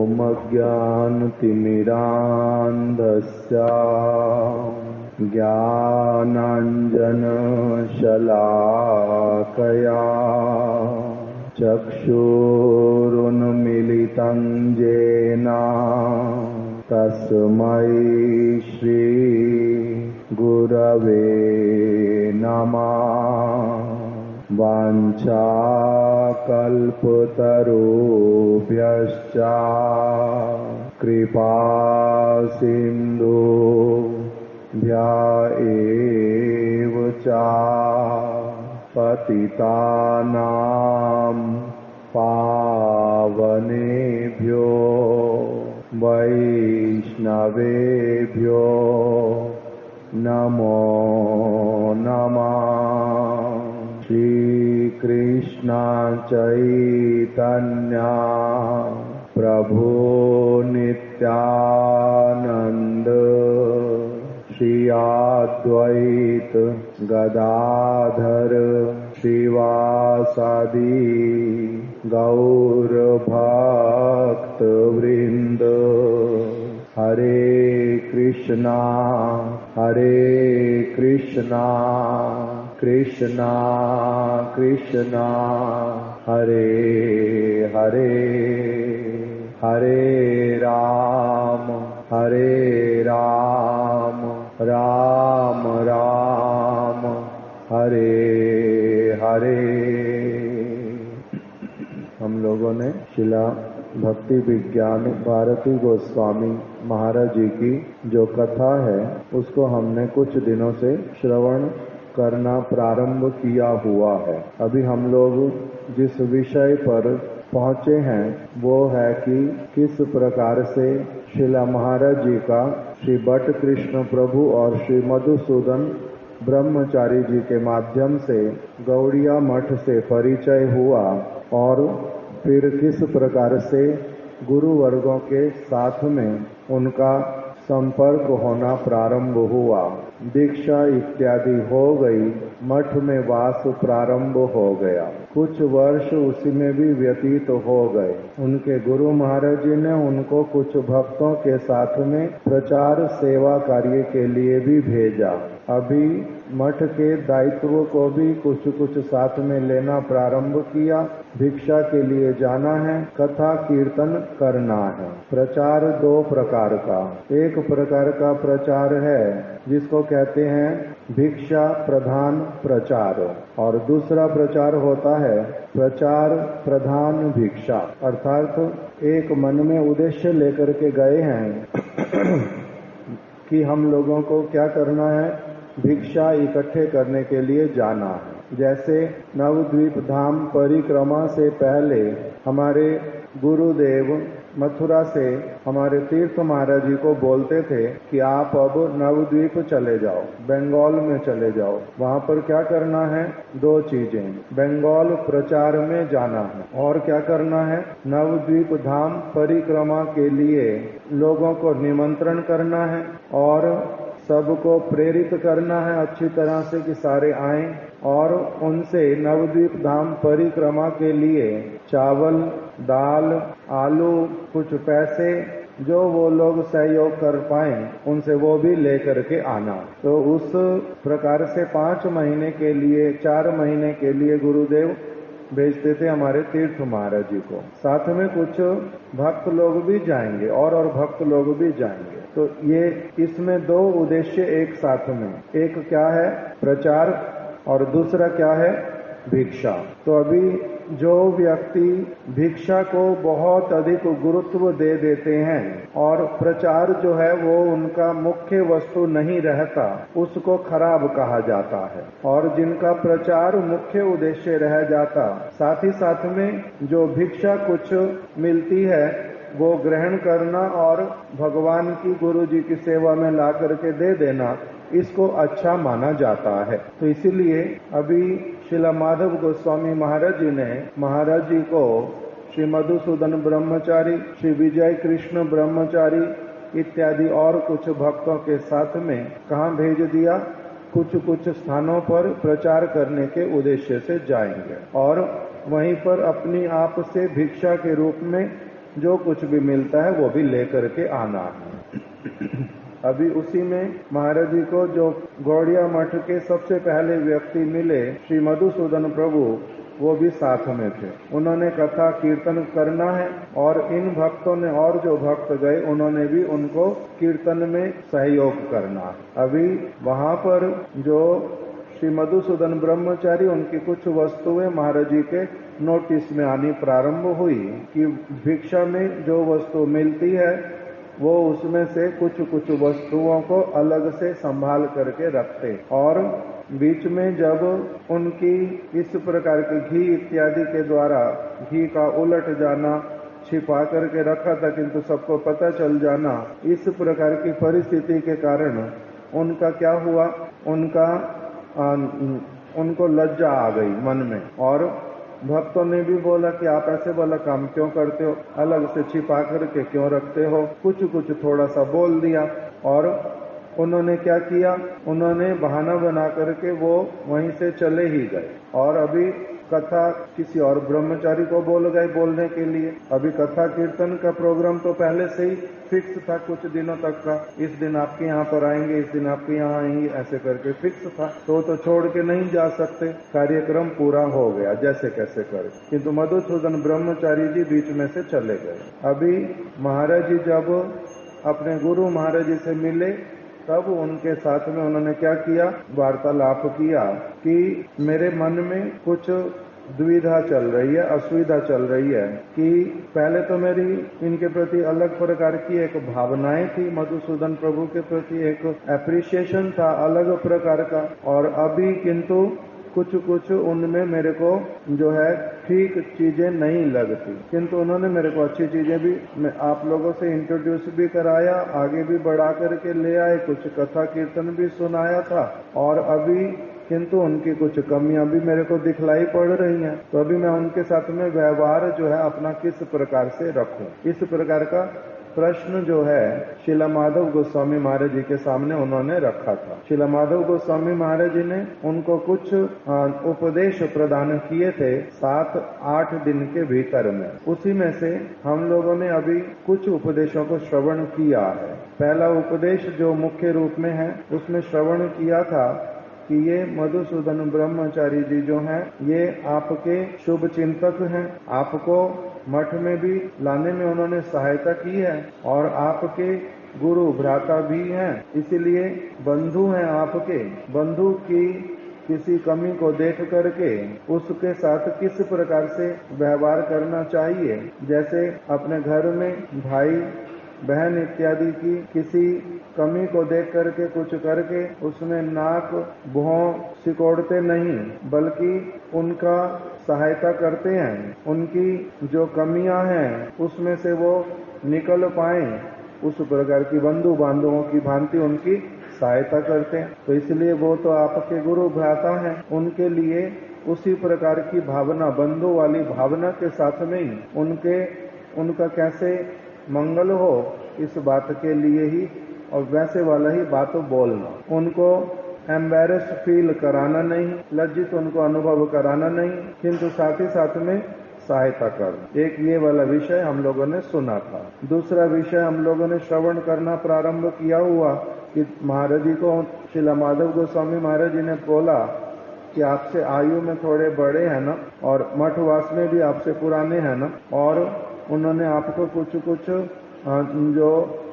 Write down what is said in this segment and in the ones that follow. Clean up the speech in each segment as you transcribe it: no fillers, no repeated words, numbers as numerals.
ॐ अज्ञानतिमिरान्धस्य ज्ञानाञ्जनशलाकया चक्षुरुन्मीलितं येन तस्मै श्री गुरवे नमः। वाञ्छाकल्पतरुभ्यश्च कृपासिन्धुभ्य एव च पतितानां पावनेभ्यो वैष्णवेभ्यो नमो नमः। श्रीकृष्ण चैतन्य प्रभु नित्यानंद श्री अद्वैत गदाधर श्रीवासादि गौर भक्त वृंद। हरे कृष्णा कृष्णा कृष्णा हरे हरे, हरे राम राम राम हरे हरे। हम लोगों ने शिला भक्ति विज्ञान भारती गोस्वामी महाराज जी की जो कथा है उसको हमने कुछ दिनों से श्रवण करना प्रारंभ किया हुआ है। अभी हम लोग जिस विषय पर पहुंचे हैं वो है कि किस प्रकार से शिला महाराज जी का श्री बट कृष्ण प्रभु और श्री मधुसूदन ब्रह्मचारी जी के माध्यम से गौड़िया मठ से परिचय हुआ और फिर किस प्रकार से गुरु वर्गों के साथ में उनका संपर्क होना प्रारंभ हुआ, दीक्षा इत्यादि हो गई, मठ में वास प्रारंभ हो गया। कुछ वर्ष उसी में भी व्यतीत हो गए। उनके गुरु महाराज जी ने उनको कुछ भक्तों के साथ में प्रचार सेवा कार्य के लिए भी भेजा। अभी मठ के दायित्व को भी कुछ कुछ साथ में लेना प्रारंभ किया। भिक्षा के लिए जाना है, कथा कीर्तन करना है। प्रचार दो प्रकार का, एक प्रकार का प्रचार है जिसको कहते हैं भिक्षा प्रधान प्रचार और दूसरा प्रचार होता है प्रचार प्रधान भिक्षा। अर्थात एक मन में उद्देश्य लेकर के गए हैं कि हम लोगों को क्या करना है, भिक्षा इकट्ठे करने के लिए जाना है। जैसे नवद्वीप धाम परिक्रमा से पहले हमारे गुरुदेव मथुरा से हमारे तीर्थ महाराज जी को बोलते थे कि आप अब नवद्वीप चले जाओ, बंगाल में चले जाओ। वहाँ पर क्या करना है, दो चीजें, बंगाल प्रचार में जाना है और क्या करना है, नवद्वीप धाम परिक्रमा के लिए लोगों को निमंत्रण करना है और सबको प्रेरित करना है अच्छी तरह से कि सारे आएं और उनसे नवद्वीप धाम परिक्रमा के लिए चावल, दाल, आलू, कुछ पैसे जो वो लोग सहयोग कर पाए उनसे वो भी लेकर के आना। तो उस प्रकार से 5 महीने के लिए 4 महीने के लिए गुरुदेव भेजते थे हमारे तीर्थ महाराज जी को। साथ में कुछ भक्त लोग भी जाएंगे और भक्त लोग भी जाएंगे। तो ये इसमें दो उद्देश्य एक साथ में, एक क्या है प्रचार और दूसरा क्या है भिक्षा। तो अभी जो व्यक्ति भिक्षा को बहुत अधिक गुरुत्व दे देते हैं और प्रचार जो है वो उनका मुख्य वस्तु नहीं रहता, उसको खराब कहा जाता है। और जिनका प्रचार मुख्य उद्देश्य रह जाता, साथ ही साथ में जो भिक्षा कुछ मिलती है वो ग्रहण करना और भगवान की गुरु जी की सेवा में ला करके दे देना, इसको अच्छा माना जाता है। तो इसीलिए अभी श्रील माधव गोस्वामी महाराज जी ने महाराज जी को श्री मधुसूदन ब्रह्मचारी, श्री विजय कृष्ण ब्रह्मचारी इत्यादि और कुछ भक्तों के साथ में कहाँ भेज दिया, कुछ कुछ स्थानों पर प्रचार करने के उद्देश्य से जाएंगे और वहीं पर अपनी आप से भिक्षा के रूप में जो कुछ भी मिलता है वो भी लेकर के आना है। अभी उसी में महाराज जी को जो गौड़िया मठ के सबसे पहले व्यक्ति मिले श्री मधुसूदन प्रभु, वो भी साथ में थे। उन्होंने कथा कीर्तन करना है और इन भक्तों ने और जो भक्त गए उन्होंने भी उनको कीर्तन में सहयोग करना है। अभी वहां पर जो श्री मधुसूदन ब्रह्मचारी, उनकी कुछ वस्तुएं महाराज जी के नोटिस में आनी प्रारंभ हुई कि भिक्षा में जो वस्तु मिलती है वो उसमें से कुछ कुछ वस्तुओं को अलग से संभाल करके रखते, और बीच में जब उनकी इस प्रकार के घी इत्यादि के द्वारा घी का उलट जाना, छिपा करके रखा था किंतु सबको पता चल जाना, इस प्रकार की परिस्थिति के कारण उनका क्या हुआ, उनको लज्जा आ गई मन में, और भक्तों ने भी बोला कि आप ऐसे वाला काम क्यों करते हो, अलग से छिपा करके क्यों रखते हो, कुछ कुछ थोड़ा सा बोल दिया। और उन्होंने क्या किया, उन्होंने बहाना बना करके वो वहीं से चले ही गए, और अभी कथा किसी और ब्रह्मचारी को बोल गए बोलने के लिए। अभी कथा कीर्तन का प्रोग्राम तो पहले से ही फिक्स था कुछ दिनों तक का, इस दिन आपके यहाँ पर आएंगे, इस दिन आपके यहाँ आएंगे, ऐसे करके फिक्स था, तो छोड़ के नहीं जा सकते। कार्यक्रम पूरा हो गया जैसे कैसे कर, किंतु मधुसूदन ब्रह्मचारी जी बीच में से चले गए। अभी महाराज जी जब अपने गुरु महाराज जी से मिले तब उनके साथ में उन्होंने क्या किया, वार्तालाप किया कि मेरे मन में कुछ दुविधा चल रही है, असुविधा चल रही है, कि पहले तो मेरी इनके प्रति अलग प्रकार की एक भावनाएं थी, मधुसूदन प्रभु के प्रति एक एप्रिसिएशन था अलग प्रकार का, और अभी किंतु कुछ कुछ उनमें मेरे को जो है ठीक चीजें नहीं लगती, किंतु उन्होंने मेरे को अच्छी चीजें भी आप लोगों से इंट्रोड्यूस भी कराया, आगे भी बढ़ा करके ले आए, कुछ कथा कीर्तन भी सुनाया था, और अभी किंतु उनकी कुछ कमियां भी मेरे को दिखलाई पड़ रही हैं। तो अभी मैं उनके साथ में व्यवहार जो है अपना किस प्रकार से रखूं, इस प्रकार का प्रश्न जो है शिला माधव गोस्वामी महाराज जी के सामने उन्होंने रखा था। शिला माधव गोस्वामी महाराज जी ने उनको कुछ उपदेश प्रदान किए थे 7-8 दिन के भीतर में, उसी में से हम लोगों ने अभी कुछ उपदेशों को श्रवण किया है। पहला उपदेश जो मुख्य रूप में है उसमें श्रवण किया था कि ये मधुसूदन ब्रह्मचारी जी जो हैं ये आपके शुभ चिंतक हैं, आपको मठ में भी लाने में उन्होंने सहायता की है, और आपके गुरु भ्राता भी हैं, इसीलिए बंधु हैं आपके। बंधु की किसी कमी को देख करके उसके साथ किस प्रकार से व्यवहार करना चाहिए, जैसे अपने घर में भाई बहन इत्यादि की किसी कमी को देख करके कुछ करके उसमें नाक भौं सिकोड़ते नहीं, बल्कि उनका सहायता करते हैं, उनकी जो कमियां हैं उसमें से वो निकल पाए, उस प्रकार की बंधु बांधवों की भांति उनकी सहायता करते हैं। तो इसलिए वो तो आपके गुरु भ्राता हैं, उनके लिए उसी प्रकार की भावना, बंधु वाली भावना के साथ में ही उनका कैसे मंगल हो, इस बात के लिए ही और वैसे वाला ही बात बोलना, उनको एम्बेरस फील कराना नहीं, लज्जित उनको अनुभव कराना नहीं, किंतु साथ ही साथ में सहायता करना। एक ये वाला विषय हम लोगों ने सुना था। दूसरा विषय हम लोगों ने श्रवण करना प्रारंभ किया हुआ कि महाराज जी को शिला माधव गोस्वामी महाराज जी ने बोला कि आपसे आयु में थोड़े बड़े हैं ना, और मठवास में भी आपसे पुराने हैं ना, और उन्होंने आपको कुछ जो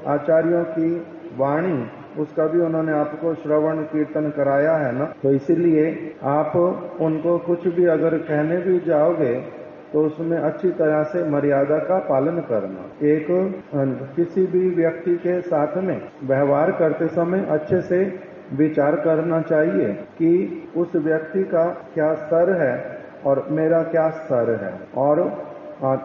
आचार्यों की वाणी उसका भी उन्होंने आपको श्रवण कीर्तन कराया है ना, तो इसीलिए आप उनको कुछ भी अगर कहने भी जाओगे तो उसमें अच्छी तरह से मर्यादा का पालन करना। एक किसी भी व्यक्ति के साथ में व्यवहार करते समय अच्छे से विचार करना चाहिए कि उस व्यक्ति का क्या स्तर है और मेरा क्या स्तर है, और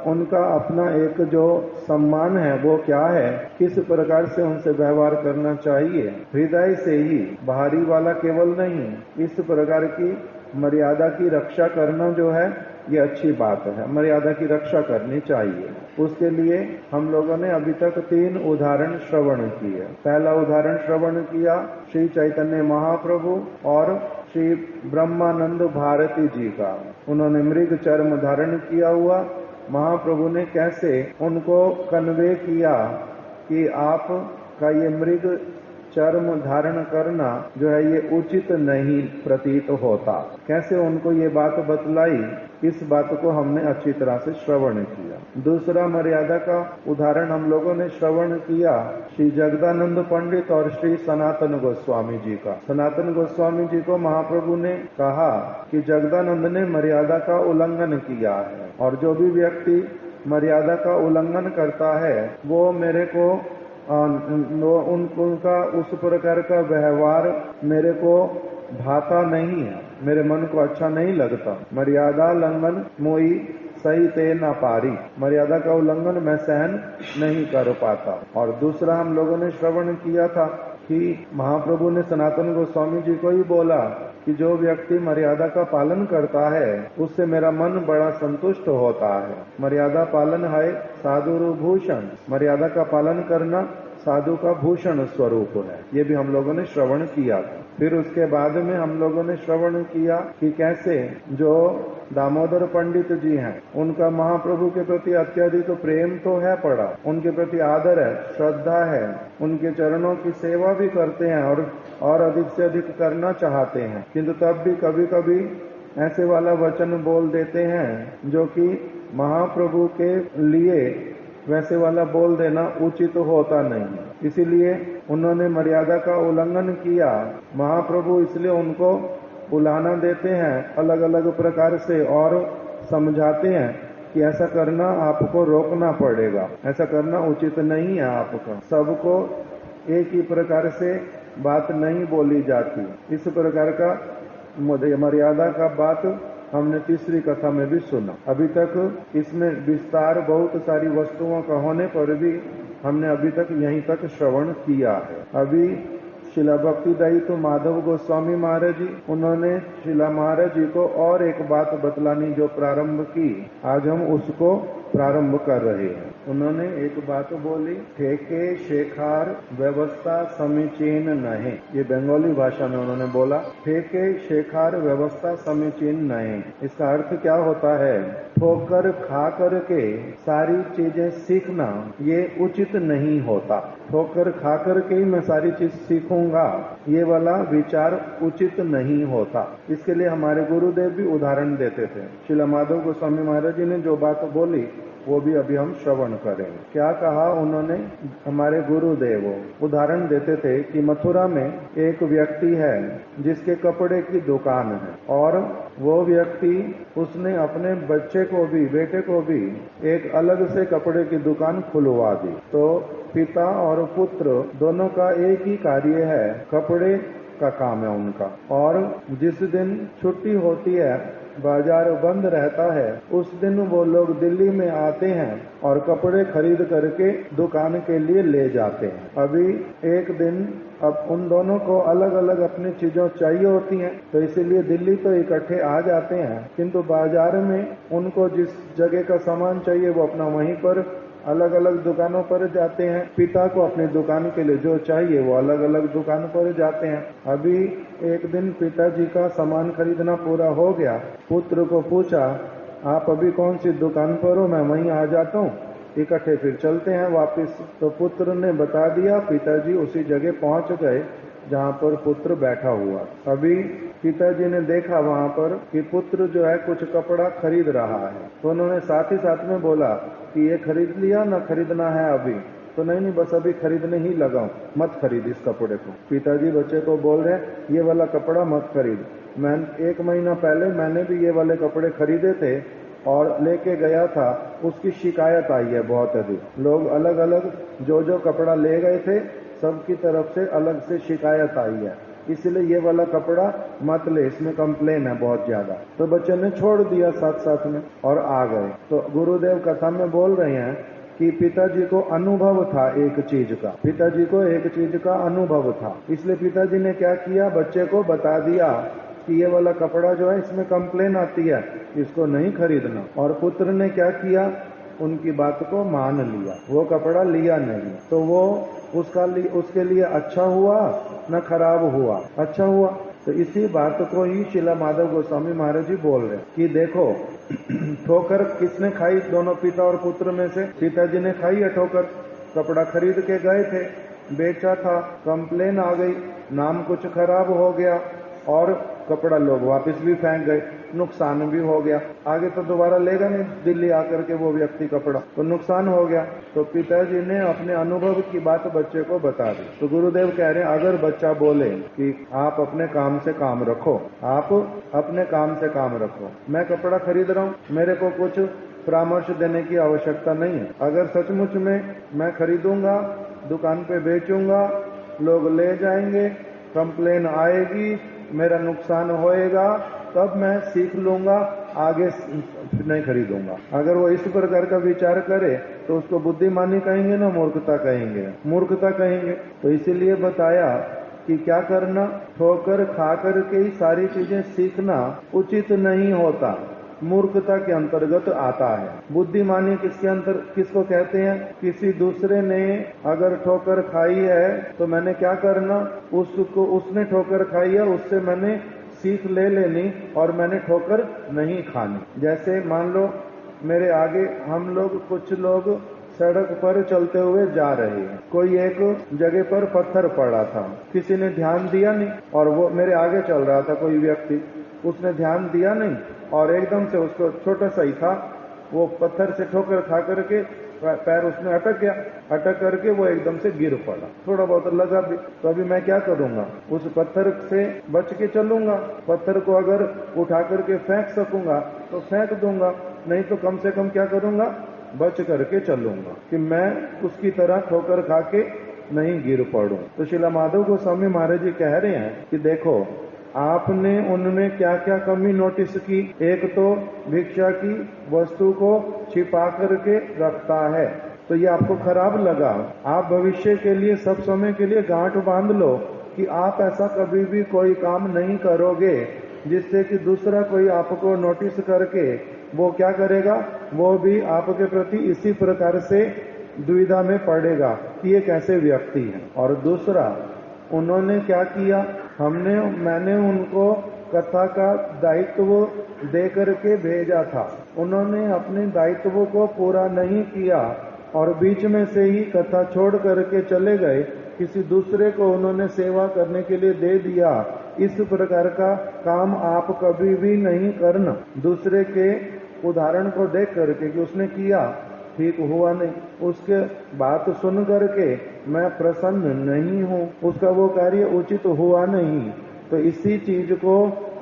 उनका अपना एक जो सम्मान है वो क्या है, किस प्रकार से उनसे व्यवहार करना चाहिए, हृदय से ही, बाहरी वाला केवल नहीं। इस प्रकार की मर्यादा की रक्षा करना जो है ये अच्छी बात है, मर्यादा की रक्षा करनी चाहिए। उसके लिए हम लोगों ने अभी तक 3 उदाहरण श्रवण किए। पहला उदाहरण श्रवण किया श्री चैतन्य महाप्रभु और श्री ब्रह्मानंद भारती जी का। उन्होंने मृग चर्म धारण किया हुआ महाप्रभु ने कैसे उनको कन्वे किया कि आप का ये मृग चर्म धारण करना जो है ये उचित नहीं प्रतीत होता। कैसे उनको ये बात बतलाई, इस बात को हमने अच्छी तरह से श्रवण किया। दूसरा मर्यादा का उदाहरण हम लोगों ने श्रवण किया श्री जगदानंद पंडित और श्री सनातन गोस्वामी जी का। सनातन गोस्वामी जी को महाप्रभु ने कहा कि जगदानंद ने मर्यादा का उल्लंघन किया है और जो भी व्यक्ति मर्यादा का उल्लंघन करता है वो मेरे को उनका उस प्रकार का व्यवहार मेरे को भाता नहीं है, मेरे मन को अच्छा नहीं लगता। मर्यादा लंघन मोई सही ते न पारी, मर्यादा का उल्लंघन मैं सहन नहीं कर पाता। और दूसरा हम लोगों ने श्रवण किया था कि महाप्रभु ने सनातन गोस्वामी जी को ही बोला कि जो व्यक्ति मर्यादा का पालन करता है उससे मेरा मन बड़ा संतुष्ट होता है। मर्यादा पालन है साधु भूषण, मर्यादा का पालन करना साधु का भूषण स्वरूप है। ये भी हम लोगों ने श्रवण किया था। फिर उसके बाद में हम लोगों ने श्रवण किया कि कैसे जो दामोदर पंडित जी हैं उनका महाप्रभु के प्रति अत्यधिक प्रेम तो है पड़ा, उनके प्रति आदर है, श्रद्धा है, उनके चरणों की सेवा भी करते हैं और अधिक से अधिक करना चाहते हैं, किंतु तब भी कभी कभी ऐसे वाला वचन बोल देते हैं जो कि महाप्रभु के लिए वैसे वाला बोल देना उचित होता नहीं। इसीलिए उन्होंने मर्यादा का उल्लंघन किया। महाप्रभु इसलिए उनको बुलाना देते हैं अलग अलग प्रकार से और समझाते हैं कि ऐसा करना आपको रोकना पड़ेगा, ऐसा करना उचित नहीं है आपका। सबको एक ही प्रकार से बात नहीं बोली जाती। इस प्रकार का मर्यादा का बात हमने तीसरी कथा में भी सुना। अभी तक इसमें विस्तार बहुत सारी वस्तुओं का होने पर भी हमने अभी तक यहीं तक श्रवण किया है। अभी शिला भक्ति दयित माधव गोस्वामी महाराज जी, उन्होंने शिला महाराज जी को और एक बात बतलानी जो प्रारंभ की, आज हम उसको प्रारंभ कर रहे हैं। उन्होंने एक बात बोली, ठेके शेखार व्यवस्था समीचीन नहीं। ये बंगाली भाषा में उन्होंने बोला, ठेके शेखार व्यवस्था समीचीन नहीं। इसका अर्थ क्या होता है? ठोकर खा करके सारी चीजें सीखना ये उचित नहीं होता। ठोकर खा करके ही मैं सारी चीज सीखूंगा, ये वाला विचार उचित नहीं होता। इसके लिए हमारे गुरुदेव भी उदाहरण देते थे। श्रील माधव गोस्वामी महाराज जी ने जो बात बोली वो भी अभी हम श्रवण करेंगे। क्या कहा उन्होंने? हमारे गुरुदेव उदाहरण देते थे कि मथुरा में एक व्यक्ति है जिसके कपड़े की दुकान है और वो व्यक्ति उसने अपने बच्चे को भी, बेटे को भी एक अलग से कपड़े की दुकान खुलवा दी। तो पिता और पुत्र दोनों का एक ही कार्य है, कपड़े का काम है उनका। और जिस दिन छुट्टी होती है, बाजार बंद रहता है, उस दिन वो लोग दिल्ली में आते हैं और कपड़े खरीद करके दुकान के लिए ले जाते हैं। अभी एक दिन अब उन दोनों को अलग अलग अपनी चीजों चाहिए होती हैं, तो इसीलिए दिल्ली तो इकट्ठे आ जाते हैं, किंतु बाजार में उनको जिस जगह का सामान चाहिए वो अपना वहीं पर अलग अलग दुकानों पर जाते हैं। पिता को अपनी दुकान के लिए जो चाहिए वो अलग अलग दुकान पर जाते हैं। अभी एक दिन पिताजी का सामान खरीदना पूरा हो गया, पुत्र को पूछा आप अभी कौन सी दुकान पर हो, मैं वहीं आ जाता हूँ, इकट्ठे फिर चलते हैं वापस। तो पुत्र ने बता दिया, पिताजी उसी जगह पहुंच गए जहाँ पर पुत्र बैठा हुआ। अभी पिताजी ने देखा वहाँ पर कि पुत्र जो है कुछ कपड़ा खरीद रहा है, तो उन्होंने साथ ही साथ में बोला कि ये खरीद लिया ना खरीदना है अभी? तो नहीं बस अभी खरीदने ही लगा, मत खरीद इस कपड़े को। पिताजी बच्चे को बोल रहे ये वाला कपड़ा मत खरीद। मैं 1 महीना पहले मैंने भी ये वाले कपड़े खरीदे थे और लेके गया था, उसकी शिकायत आई है बहुत अधिक। लोग अलग अलग जो कपड़ा ले गए थे सबकी तरफ से अलग से शिकायत आई है, इसलिए ये वाला कपड़ा मत ले, इसमें कंप्लेन है बहुत ज्यादा। तो बच्चे ने छोड़ दिया साथ साथ में और आ गए। तो गुरुदेव कथा में बोल रहे हैं कि पिताजी को अनुभव था एक चीज का, पिताजी को एक चीज का अनुभव था, इसलिए पिताजी ने क्या किया, बच्चे को बता दिया कि ये वाला कपड़ा जो है इसमें कंप्लेन आती है, इसको नहीं खरीदना। और पुत्र ने क्या किया, उनकी बात को मान लिया, वो कपड़ा लिया नहीं। तो वो उसके लिए अच्छा हुआ न खराब हुआ? अच्छा हुआ, तो इसी बात को ही श्रीला माधव गोस्वामी महाराज जी बोल रहे हैं कि देखो ठोकर किसने खाई? दोनों पिता और पुत्र में से पिताजी ने खाई है ठोकर। कपड़ा खरीद के गए थे, बेचा था, कंप्लेन आ गई, नाम कुछ खराब हो गया और कपड़ा लोग वापस भी फेंक गए, नुकसान भी हो गया। आगे तो दोबारा लेगा नहीं दिल्ली आकर के वो व्यक्ति कपड़ा, तो नुकसान हो गया। तो पिताजी ने अपने अनुभव की बात बच्चे को बता दी। तो गुरुदेव कह रहे हैं अगर बच्चा बोले कि आप अपने काम से काम रखो, आप अपने काम से काम रखो, मैं कपड़ा खरीद रहा हूँ, मेरे को कुछ परामर्श देने की आवश्यकता नहीं है। अगर सचमुच में मैं खरीदूंगा, दुकान पे बेचूंगा, लोग ले जाएंगे, कंप्लेन आएगी, मेरा नुकसान होएगा, तब मैं सीख लूंगा, आगे नहीं खरीदूंगा। अगर वो इस प्रकार का विचार करे तो उसको बुद्धिमानी कहेंगे ना मूर्खता कहेंगे? मूर्खता कहेंगे। तो इसीलिए बताया कि क्या करना, ठोकर खा करके ही सारी चीजें सीखना उचित नहीं होता, मूर्खता के अंतर्गत आता है। बुद्धिमानी किसको कहते हैं? किसी दूसरे ने अगर ठोकर खाई है तो मैंने क्या करना, उसने ठोकर खाई है, उससे मैंने सीख ले लेनी और मैंने ठोकर नहीं खानी। जैसे मान लो मेरे आगे कुछ लोग सड़क पर चलते हुए जा रहे हैं, कोई एक जगह पर पत्थर पड़ा था, किसी ने ध्यान दिया नहीं और वो मेरे आगे चल रहा था कोई व्यक्ति, उसने ध्यान दिया नहीं और एकदम से उसको छोटा सा ही था, वो पत्थर से ठोकर खा करके पैर उसमें अटक गया, अटक करके वो एकदम से गिर पड़ा, थोड़ा बहुत लगा भी। तो अभी मैं क्या करूंगा? उस पत्थर से बच के चलूंगा। पत्थर को अगर उठा करके फेंक सकूंगा तो फेंक दूंगा, नहीं तो कम से कम क्या करूंगा? बच करके चलूंगा कि मैं उसकी तरह ठोकर खा के नहीं गिर पड़ूं। तो श्रीला माधव गोस्वामी महाराज जी कह रहे हैं कि देखो आपने उनमें क्या क्या कमी नोटिस की। एक तो भिक्षा की वस्तु को छिपा करके रखता है, तो ये आपको खराब लगा। आप भविष्य के लिए, सब समय के लिए गांठ बांध लो कि आप ऐसा कभी भी कोई काम नहीं करोगे जिससे कि दूसरा कोई आपको नोटिस करके वो क्या करेगा, वो भी आपके प्रति इसी प्रकार से दुविधा में पड़ेगा कि ये कैसे व्यक्ति है। और दूसरा, उन्होंने क्या किया, मैंने उनको कथा का दायित्व दे करके भेजा था, उन्होंने अपने दायित्व को पूरा नहीं किया और बीच में से ही कथा छोड़ करके चले गए, किसी दूसरे को उन्होंने सेवा करने के लिए दे दिया। इस प्रकार का काम आप कभी भी नहीं करना। दूसरे के उदाहरण को देख करके कि उसने किया, ठीक हुआ नहीं, उसके बात सुन करके मैं प्रसन्न नहीं हूँ, उसका वो कार्य उचित हुआ नहीं, तो इसी चीज को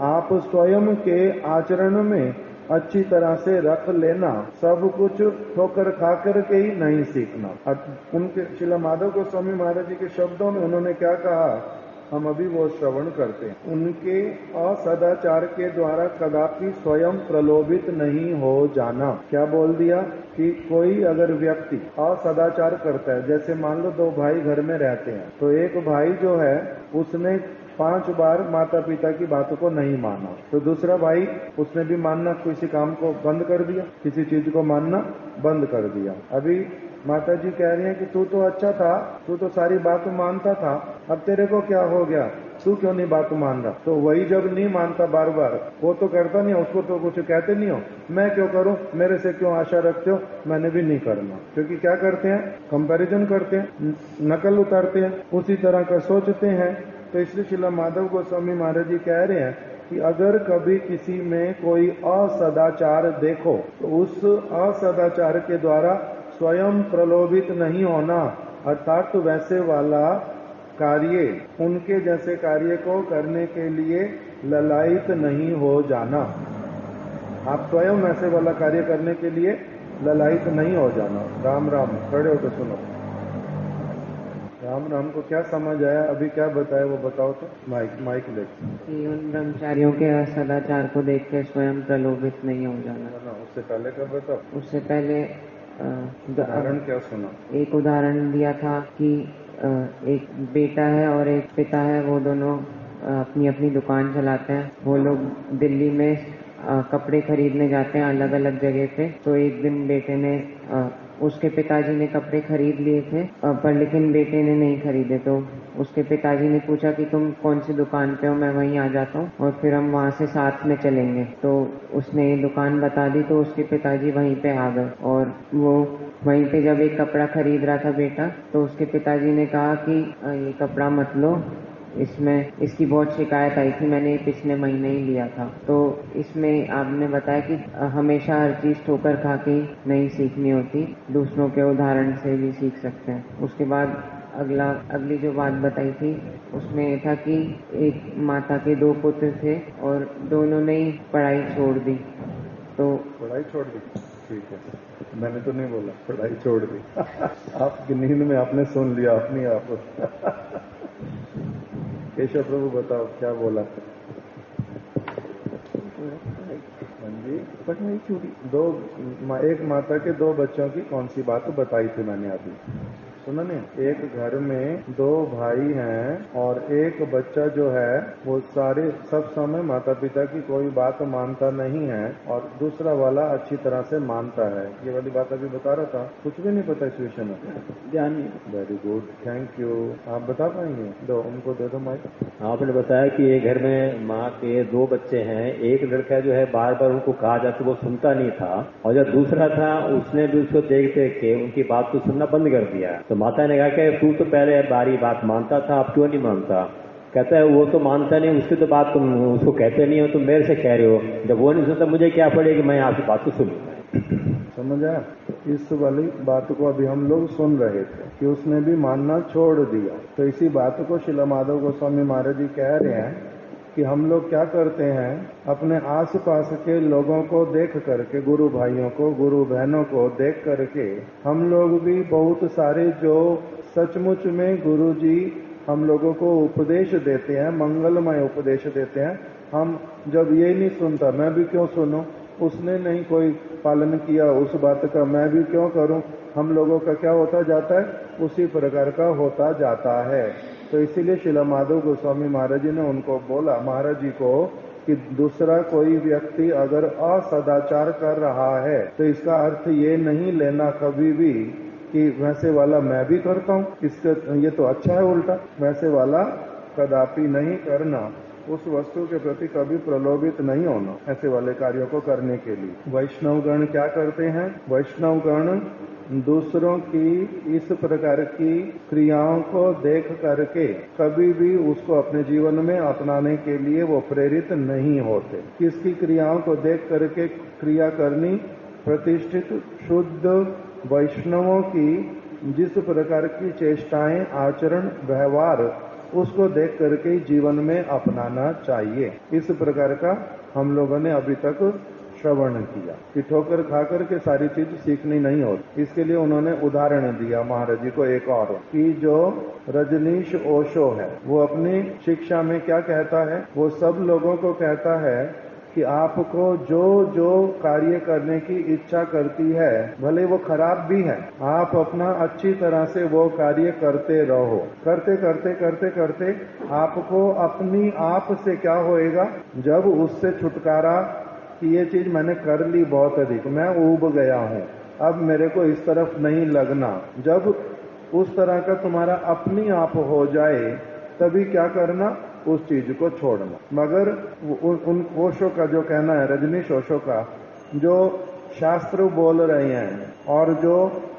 आप स्वयं के आचरण में अच्छी तरह से रख लेना। सब कुछ ठोकर खा करके ही नहीं सीखना। उनके श्रीला माधव गोस्वामी महाराज जी के शब्दों में उन्होंने क्या कहा, हम अभी वो श्रवण करते हैं। उनके असदाचार के द्वारा कदापि स्वयं प्रलोभित नहीं हो जाना। क्या बोल दिया कि कोई अगर व्यक्ति असदाचार करता है, जैसे मान लो दो भाई घर में रहते हैं, तो एक भाई जो है उसने 5 बार माता पिता की बातों को नहीं माना, तो दूसरा भाई उसने भी मानना, किसी काम को बंद कर दिया, किसी चीज को मानना बंद कर दिया। अभी माता जी कह रही हैं कि तू तो अच्छा था, तू तो सारी बात मानता था, अब तेरे को क्या हो गया, तू क्यों नहीं बात मान रहा? तो वही जब नहीं मानता बार बार, वो तो करता नहीं, उसको तो कुछ कहते नहीं हो, मैं क्यों करूं, मेरे से क्यों आशा रखते हो, मैंने भी नहीं करना। क्योंकि क्या करते हैं, कंपैरिजन करते हैं, नकल उतारते हैं, उसी तरह का सोचते हैं। तो इसलिए श्रीला माधव गोस्वामी महाराज जी कह रहे हैं कि अगर कभी किसी में कोई असदाचार देखो तो उस असदाचार के द्वारा स्वयं प्रलोभित नहीं होना, अर्थात वैसे वाला कार्य, उनके जैसे कार्य को करने के लिए ललायित नहीं हो जाना। आप स्वयं वैसे वाला कार्य करने के लिए ललायित नहीं हो जाना। राम राम, खड़े होकर सुनो। राम राम को क्या समझ आया, अभी क्या बताया वो बताओ तो। माइक ले। उन ब्रह्मचारियों के असदाचार को देख के स्वयं प्रलोभित नहीं हो जाना। उससे पहले क्या बताओ? उससे पहले उदाहरण क्या सुना? एक उदाहरण दिया था कि एक बेटा है और एक पिता है, वो दोनों अपनी अपनी दुकान चलाते हैं। वो लोग दिल्ली में कपड़े खरीदने जाते हैं अलग अलग जगह पे। तो एक दिन बेटे ने उसके पिताजी ने कपड़े खरीद लिए थे, पर लेकिन बेटे ने नहीं खरीदे। तो उसके पिताजी ने पूछा कि तुम कौन सी दुकान पे हो, मैं वहीं आ जाता हूँ और फिर हम वहाँ से साथ में चलेंगे। तो उसने दुकान बता दी, तो उसके पिताजी वहीं पे आ गए और वो वहीं पे जब एक कपड़ा खरीद रहा था बेटा, तो उसके पिताजी ने कहा कि ये कपड़ा मत लो, इसकी बहुत शिकायत आई थी, मैंने पिछले महीने ही लिया था। तो इसमें आपने बताया कि हमेशा हर चीज़ ठोकर खा के नहीं सीखनी होती, दूसरों के उदाहरण से भी सीख सकते हैं। उसके बाद अगली जो बात बताई थी उसमें ये था कि एक माता के 2 पुत्र थे और दोनों ने ही पढ़ाई छोड़ दी। तो पढ़ाई छोड़ दी, ठीक है, मैंने तो नहीं बोला पढ़ाई छोड़ दी। आपकी नींद में आपने सुन लिया अपनी आप। केशव प्रभु बताओ क्या बोला? जी, पढ़ाई छोड़ी। एक माता के 2 बच्चों की कौन सी बात बताई थी मैंने अभी? सुना नहीं? एक घर में 2 भाई हैं और एक बच्चा जो है वो सब समय माता पिता की कोई बात मानता नहीं है और दूसरा वाला अच्छी तरह से मानता है। ये वाली बात अभी बता रहा था। कुछ भी नहीं पता इस विषय में? ध्यान नहीं। Very good, thank you. आप बता पाएंगे? दो उनको दे दो माइक। आपने बताया कि एक घर में माँ के 2 बच्चे हैं, एक लड़का जो है बार बार उनको कहा जाता वो सुनता नहीं था और जब दूसरा था उसने भी उसको देख देख के उनकी बात को सुनना बंद कर दिया। तो माता ने कहा कि तू तो पहले बारी बात मानता था, अब क्यों नहीं मानता? कहता है वो तो मानता नहीं, उसकी तो बात तुम उसको कहते नहीं हो, तुम मेरे से कह रहे हो, जब वो नहीं सुनता मुझे क्या पड़ेगी, मैं आपकी बात को सुनूंगा। समझ आया? इस वाली बात को अभी हम लोग सुन रहे थे कि उसने भी मानना छोड़ दिया। तो इसी बात को श्रील माधव गोस्वामी महाराज जी कह रहे हैं कि हम लोग क्या करते हैं, अपने आसपास के लोगों को देख करके, गुरु भाइयों को, गुरु बहनों को देख करके हम लोग भी बहुत सारे जो सचमुच में गुरु जी हम लोगों को उपदेश देते हैं, मंगलमय उपदेश देते हैं, हम जब ये नहीं सुनता, मैं भी क्यों सुनूं, उसने नहीं कोई पालन किया उस बात का, मैं भी क्यों करूं, हम लोगों का क्या होता जाता है, उसी प्रकार का होता जाता है। तो इसीलिए श्रील माधव गोस्वामी महाराज जी ने उनको बोला, महाराज जी को, कि दूसरा कोई व्यक्ति अगर असदाचार कर रहा है तो इसका अर्थ ये नहीं लेना कभी भी कि वैसे वाला मैं भी करता हूँ, इसका ये तो अच्छा है, उल्टा वैसे वाला कदापि नहीं करना, उस वस्तु के प्रति कभी प्रलोभित नहीं होना ऐसे वाले कार्यों को करने के लिए। वैष्णवगण क्या करते हैं? वैष्णवगण दूसरों की इस प्रकार की क्रियाओं को देख करके कभी भी उसको अपने जीवन में अपनाने के लिए वो प्रेरित नहीं होते। किसकी क्रियाओं को देख करके क्रिया करनी? प्रतिष्ठित शुद्ध वैष्णवों की जिस प्रकार की चेष्टाएं, आचरण, व्यवहार, उसको देख करके जीवन में अपनाना चाहिए। इस प्रकार का हम लोगों ने अभी तक श्रवण किया कि ठोकर खा करके सारी चीज सीखनी नहीं होती। इसके लिए उन्होंने उदाहरण दिया महाराज जी को एक और, कि जो रजनीश ओशो है वो अपनी शिक्षा में क्या कहता है, वो सब लोगों को कहता है कि आपको जो जो कार्य करने की इच्छा करती है, भले वो खराब भी है, आप अपना अच्छी तरह से वो कार्य करते रहो। करते करते करते करते आपको अपनी आप से क्या होएगा, जब उससे छुटकारा कि ये चीज मैंने कर ली बहुत अधिक, मैं ऊब गया हूँ, अब मेरे को इस तरफ नहीं लगना, जब उस तरह का तुम्हारा अपनी आप हो जाए तभी क्या करना, उस चीज को छोड़ना। मगर उन ओशो का जो कहना है, रजनीश ओशो का, जो शास्त्र बोल रहे हैं और जो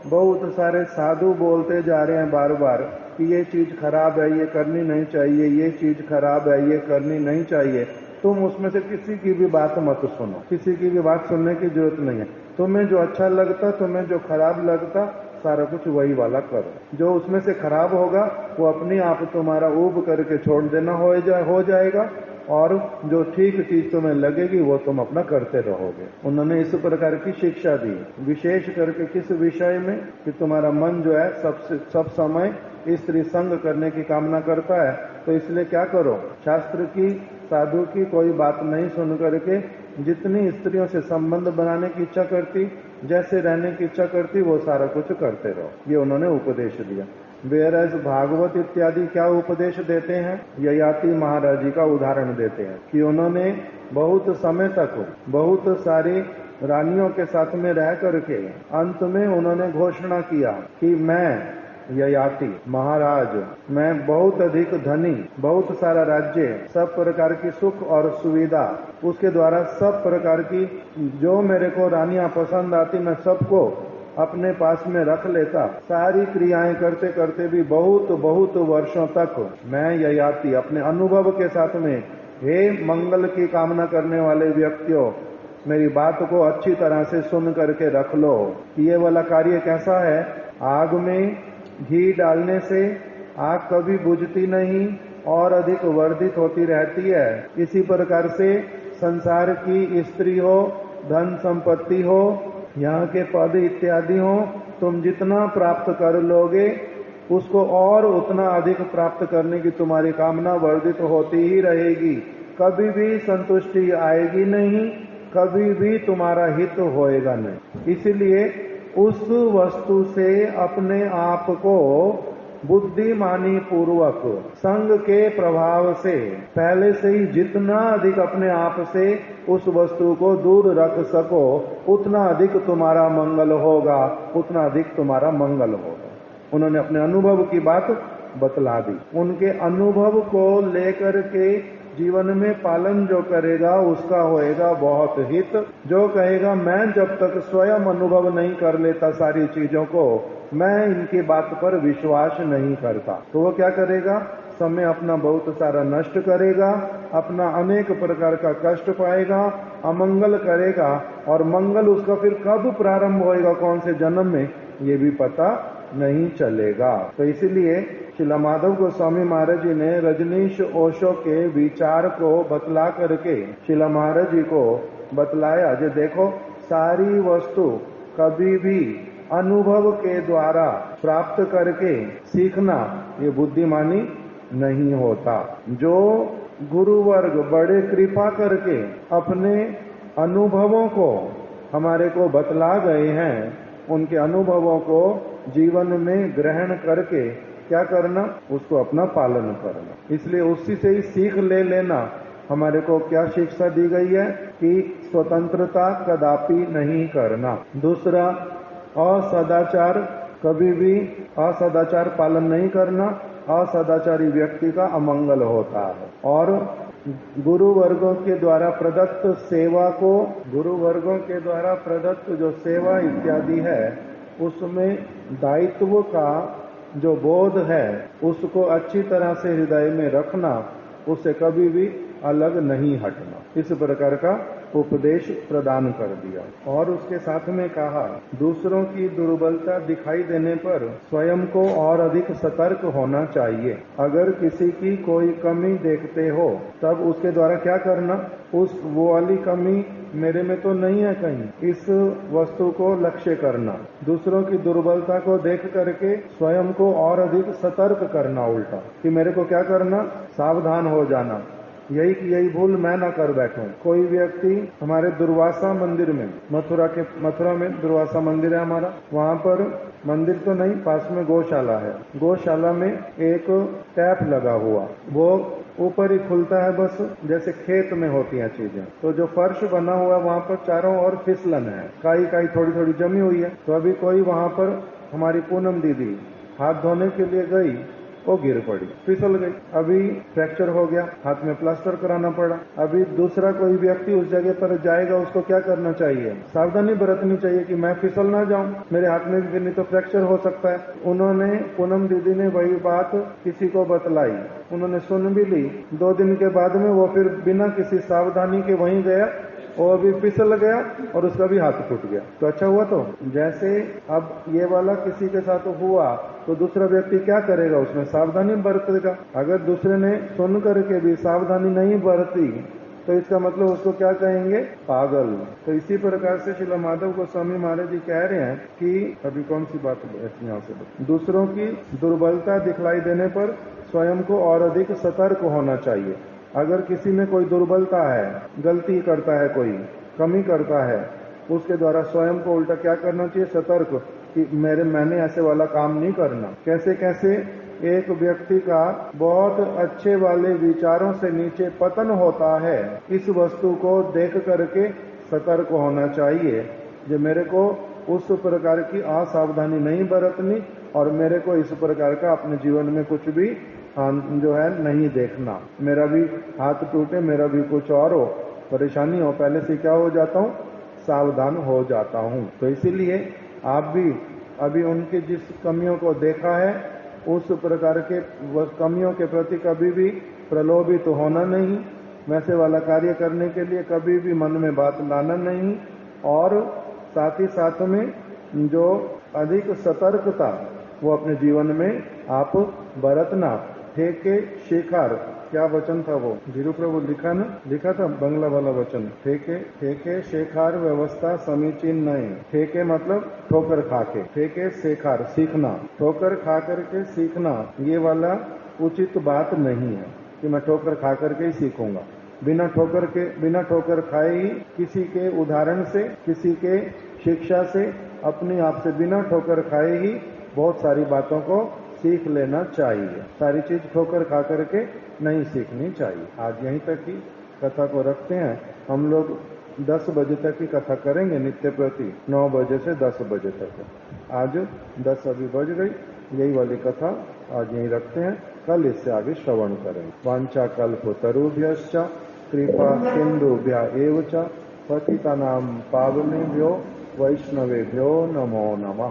बहुत सारे साधु बोलते जा रहे हैं बार बार कि ये चीज खराब है, ये करनी नहीं चाहिए, ये चीज खराब है, ये करनी नहीं चाहिए, तुम उसमें से किसी की भी बात मत सुनो, किसी की भी बात सुनने की जरूरत नहीं है। तुम्हें जो अच्छा लगता, तुम्हें जो खराब लगता, सारा कुछ वही वाला करो। जो उसमें से खराब होगा वो अपने आप तुम्हारा ऊब करके छोड़ देना हो जाएगा, और जो ठीक चीज तुम्हें लगेगी वो तुम अपना करते रहोगे। उन्होंने इस प्रकार की शिक्षा दी, विशेष करके किस विषय में, कि तुम्हारा मन जो है सब समय स्त्री संग करने की कामना करता है, तो इसलिए क्या करो, शास्त्र की, साधु की कोई बात नहीं सुन करके जितनी स्त्रियों से संबंध बनाने की इच्छा करती, जैसे रहने की इच्छा करती, वो सारा कुछ करते रहो। ये उन्होंने उपदेश दिया। वेरस भागवत इत्यादि क्या उपदेश देते हैं, ययाति महाराज जी का उदाहरण देते हैं कि उन्होंने बहुत समय तक बहुत सारी रानियों के साथ में रह करके अंत में उन्होंने घोषणा किया कि मैं ययाति महाराज, मैं बहुत अधिक धनी, बहुत सारा राज्य, सब प्रकार की सुख और सुविधा, उसके द्वारा सब प्रकार की जो मेरे को रानियां पसंद आती मैं सबको अपने पास में रख लेता। सारी क्रियाएं करते करते भी बहुत बहुत वर्षों तक मैं ययाति अपने अनुभव के साथ में, हे मंगल की कामना करने वाले व्यक्तियों, मेरी बात को अच्छी तरह से सुन करके रख लो कि ये वाला कार्य कैसा है। आग में घी डालने से आग कभी बुझती नहीं और अधिक वर्धित होती रहती है। इसी प्रकार से संसार की स्त्री हो, धन संपत्ति हो, यहाँ के पद इत्यादि हो, तुम जितना प्राप्त कर लोगे उसको और उतना अधिक प्राप्त करने की तुम्हारी कामना वर्धित होती ही रहेगी। कभी भी संतुष्टि आएगी नहीं, कभी भी तुम्हारा हित होएगा नहीं। इसलिए उस वस्तु से अपने आप को बुद्धिमानी पूर्वक संग के प्रभाव से पहले से ही जितना अधिक अपने आप से उस वस्तु को दूर रख सको उतना अधिक तुम्हारा मंगल होगा, उतना अधिक तुम्हारा मंगल होगा। उन्होंने अपने अनुभव की बात बतला दी। उनके अनुभव को लेकर के जीवन में पालन जो करेगा उसका होएगा बहुत हित। जो कहेगा मैं जब तक स्वयं अनुभव नहीं कर लेता सारी चीजों को, मैं इनकी बात पर विश्वास नहीं करता, तो वो क्या करेगा, समय अपना बहुत सारा नष्ट करेगा, अपना अनेक प्रकार का कष्ट पाएगा, अमंगल करेगा, और मंगल उसका फिर कब प्रारंभ होएगा, कौन से जन्म में, ये भी पता नहीं चलेगा। तो इसीलिए श्रील माधव गोस्वामी महाराज जी ने रजनीश ओशो के विचार को बतला करके श्रील महाराज जी को बतलाया, जो देखो सारी वस्तु कभी भी अनुभव के द्वारा प्राप्त करके सीखना ये बुद्धिमानी नहीं होता। जो गुरु वर्ग बड़े कृपा करके अपने अनुभवों को हमारे को बतला गए हैं, उनके अनुभवों को जीवन में ग्रहण करके क्या करना, उसको अपना पालन करना। इसलिए उसी से ही सीख ले लेना। हमारे को क्या शिक्षा दी गई है कि स्वतंत्रता कदापि नहीं करना। दूसरा, असदाचार, कभी भी असदाचार पालन नहीं करना। असदाचारी व्यक्ति का अमंगल होता है। और गुरु वर्गों के द्वारा प्रदत्त सेवा को, गुरु वर्गों के द्वारा प्रदत्त जो सेवा इत्यादि है उसमें दायित्व का जो बोध है उसको अच्छी तरह से हृदय में रखना, उससे कभी भी अलग नहीं हटना। इस प्रकार का उपदेश प्रदान कर दिया। और उसके साथ में कहा, दूसरों की दुर्बलता दिखाई देने पर स्वयं को और अधिक सतर्क होना चाहिए। अगर किसी की कोई कमी देखते हो तब उसके द्वारा क्या करना, उस वो वाली कमी मेरे में तो नहीं है कहीं, इस वस्तु को लक्ष्य करना। दूसरों की दुर्बलता को देख करके स्वयं को और अधिक सतर्क करना, उल्टा कि मेरे को क्या करना, सावधान हो जाना, यही भूल मैं ना कर बैठूं। कोई व्यक्ति हमारे दुर्वासा मंदिर में, मथुरा में दुर्वासा मंदिर है हमारा, वहाँ पर मंदिर तो नहीं, पास में गौशाला है। गौशाला में एक टैप लगा हुआ, वो ऊपर ही खुलता है, बस जैसे खेत में होती हैं चीजें। तो जो फर्श बना हुआ है वहाँ पर चारों ओर फिसलन है, काई थोड़ी थोड़ी जमी हुई है। तो अभी कोई वहाँ पर, हमारी पूनम दीदी हाथ धोने के लिए गई, वो गिर पड़ी, फिसल गई, अभी फ्रैक्चर हो गया, हाथ में प्लास्टर कराना पड़ा। अभी दूसरा कोई व्यक्ति उस जगह पर जाएगा, उसको क्या करना चाहिए, सावधानी बरतनी चाहिए कि मैं फिसल ना जाऊं, मेरे हाथ में भी नहीं तो फ्रैक्चर हो सकता है। उन्होंने, पूनम दीदी ने वही बात किसी को बतलाई, उन्होंने सुन भी ली। 2 दिन के बाद में वो फिर बिना किसी सावधानी के वहीं गया, वो भी फिसल गया और उसका भी हाथ टूट गया। तो अच्छा हुआ। तो जैसे अब ये वाला किसी के साथ हुआ तो दूसरा व्यक्ति क्या करेगा, उसमें सावधानी बरतेगा। अगर दूसरे ने सुन करके भी सावधानी नहीं बरती तो इसका मतलब उसको क्या कहेंगे, पागल। तो इसी प्रकार से श्रील माधव गोस्वामी महाराज जी कह रहे हैं कि अभी कौन सी बात यहाँ से, दूसरों की दुर्बलता दिखलाई देने पर स्वयं को और अधिक सतर्क होना चाहिए। अगर किसी में कोई दुर्बलता है, गलती करता है, कोई कमी करता है, उसके द्वारा स्वयं को उल्टा क्या करना चाहिए, सतर्क, कि मैंने ऐसे वाला काम नहीं करना। कैसे कैसे एक व्यक्ति का बहुत अच्छे वाले विचारों से नीचे पतन होता है, इस वस्तु को देख करके सतर्क होना चाहिए जो मेरे को उस प्रकार की असावधानी नहीं बरतनी और मेरे को इस प्रकार का अपने जीवन में कुछ भी जो है नहीं देखना। मेरा भी हाथ टूटे, मेरा भी कुछ और हो, परेशानी हो, पहले से क्या हो जाता हूँ, सावधान हो जाता हूँ। तो इसीलिए आप भी अभी उनकी जिस कमियों को देखा है उस प्रकार के कमियों के प्रति कभी भी प्रलोभित तो होना नहीं, वैसे वाला कार्य करने के लिए कभी भी मन में बात लाना नहीं, और साथ ही साथ में जो अधिक सतर्कता वो अपने जीवन में आप बरतना। ठेके शेखार, क्या वचन था वो, धीरू प्रभु लिखा था बंगला वाला वचन, ठेके शेखार व्यवस्था समीचीन नहीं। ठेके मतलब ठोकर खाके, ठेके शेखार सीखना, ठोकर खा करके सीखना, ये वाला उचित बात नहीं है कि मैं ठोकर खा करके ही सीखूंगा। बिना ठोकर खाए ही किसी के उदाहरण से, किसी के शिक्षा से, अपने आप से बिना ठोकर खाए ही बहुत सारी बातों को सीख लेना चाहिए। सारी चीज ठोकर खा करके नहीं सीखनी चाहिए। आज यहीं तक की कथा को रखते हैं। हम लोग 10 बजे तक की कथा करेंगे नित्य प्रति, 9 बजे से 10 बजे तक। आज 10 अभी बज गई, यही वाली कथा आज यहीं रखते हैं, कल इससे आगे श्रवण करेंगे। वांछा कल्पतरुभ्यश्च कृपा सिंधुभ्य एव च पतितानां पावनेभ्यो वैष्णवेभ्यो नमो नमः।